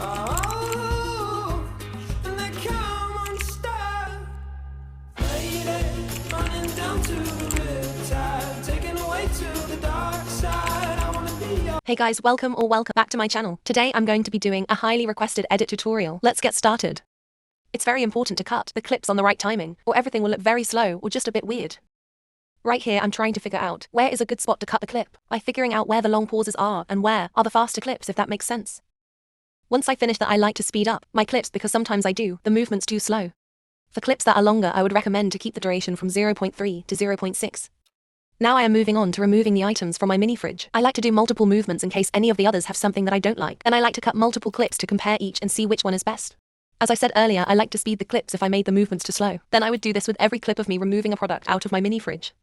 Oh, and they come unstuck. Lady, running down to the riptide, taken away to the dark side. I wanna be your. Hey guys, welcome back to my channel. Today I'm going to be doing a highly requested edit tutorial. Let's get started. It's very important to cut the clips on the right timing, or everything will look very slow or just a bit weird. Right here I'm trying to figure out where is a good spot to cut the clip, by figuring out where the long pauses are and where are the faster clips, if that makes sense. Once I finish that, I like to speed up my clips because sometimes the movement's too slow. For clips that are longer, I would recommend to keep the duration from 0.3 to 0.6. Now I am moving on to removing the items from my mini fridge. I like to do multiple movements in case any of the others have something that I don't like. Then I like to cut multiple clips to compare each and see which one is best. As I said earlier, I like to speed the clips if I made the movements too slow. Then I would do this with every clip of me removing a product out of my mini fridge.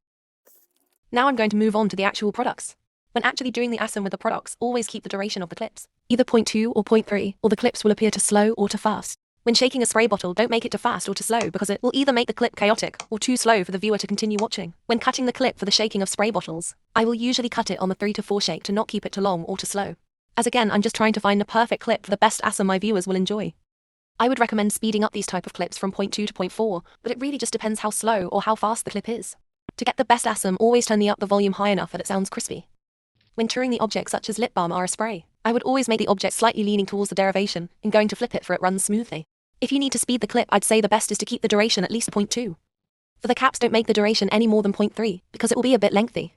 Now I'm going to move on to the actual products. When actually doing the ASM with the products, always keep the duration of the clips, either 0.2 or 0.3, or the clips will appear too slow or too fast. When shaking a spray bottle, don't make it too fast or too slow because it will either make the clip chaotic or too slow for the viewer to continue watching. When cutting the clip for the shaking of spray bottles, I will usually cut it on the 3 to 4 shake to not keep it too long or too slow. As again, I'm just trying to find the perfect clip for the best ASM my viewers will enjoy. I would recommend speeding up these type of clips from 0.2 to 0.4, but it really just depends how slow or how fast the clip is. To get the best ASM, always turn the volume high enough that it sounds crispy. When touring the object such as lip balm or a spray, I would always make the object slightly leaning towards the derivation and going to flip it for it runs smoothly. If you need to speed the clip, I'd say the best is to keep the duration at least 0.2. For the caps, don't make the duration any more than 0.3 because it will be a bit lengthy.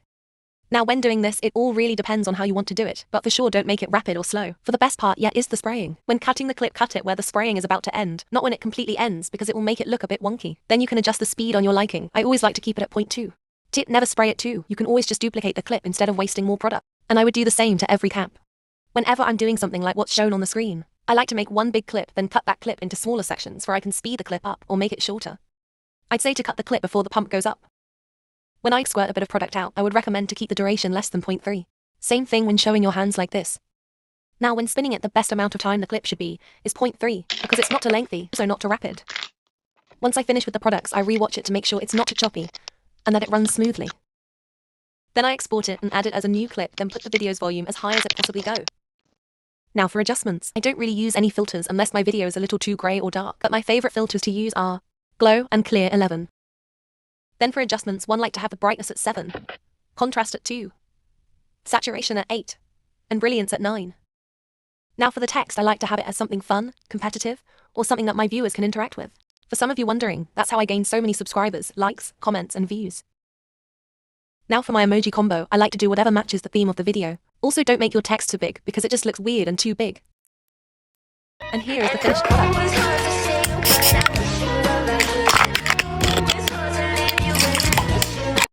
Now when doing this, it all really depends on how you want to do it, but for sure don't make it rapid or slow. For the best part yet is the spraying. When cutting the clip, cut it where the spraying is about to end, not when it completely ends because it will make it look a bit wonky. Then you can adjust the speed on your liking. I always like to keep it at 0.2. Tip: never spray it too. You can always just duplicate the clip instead of wasting more product. And I would do the same to every cap. Whenever I'm doing something like what's shown on the screen, I like to make one big clip, then cut that clip into smaller sections where I can speed the clip up or make it shorter. I'd say to cut the clip before the pump goes up. When I squirt a bit of product out, I would recommend to keep the duration less than 0.3. Same thing when showing your hands like this. Now when spinning it, the best amount of time the clip should be is 0.3 because it's not too lengthy, so not too rapid. Once I finish with the products, I re-watch it to make sure it's not too choppy and that it runs smoothly. Then I export it and add it as a new clip, then put the video's volume as high as it possibly go. Now for adjustments, I don't really use any filters unless my video is a little too grey or dark, but my favourite filters to use are Glow and Clear 11. Then for adjustments, one like to have the brightness at 7, contrast at 2, saturation at 8, and brilliance at 9. Now for the text, I like to have it as something fun, competitive, or something that my viewers can interact with. For some of you wondering, that's how I gained so many subscribers, likes, comments, and views. Now for my emoji combo, I like to do whatever matches the theme of the video. Also don't make your text too big because it just looks weird and too big. And here is the finished product.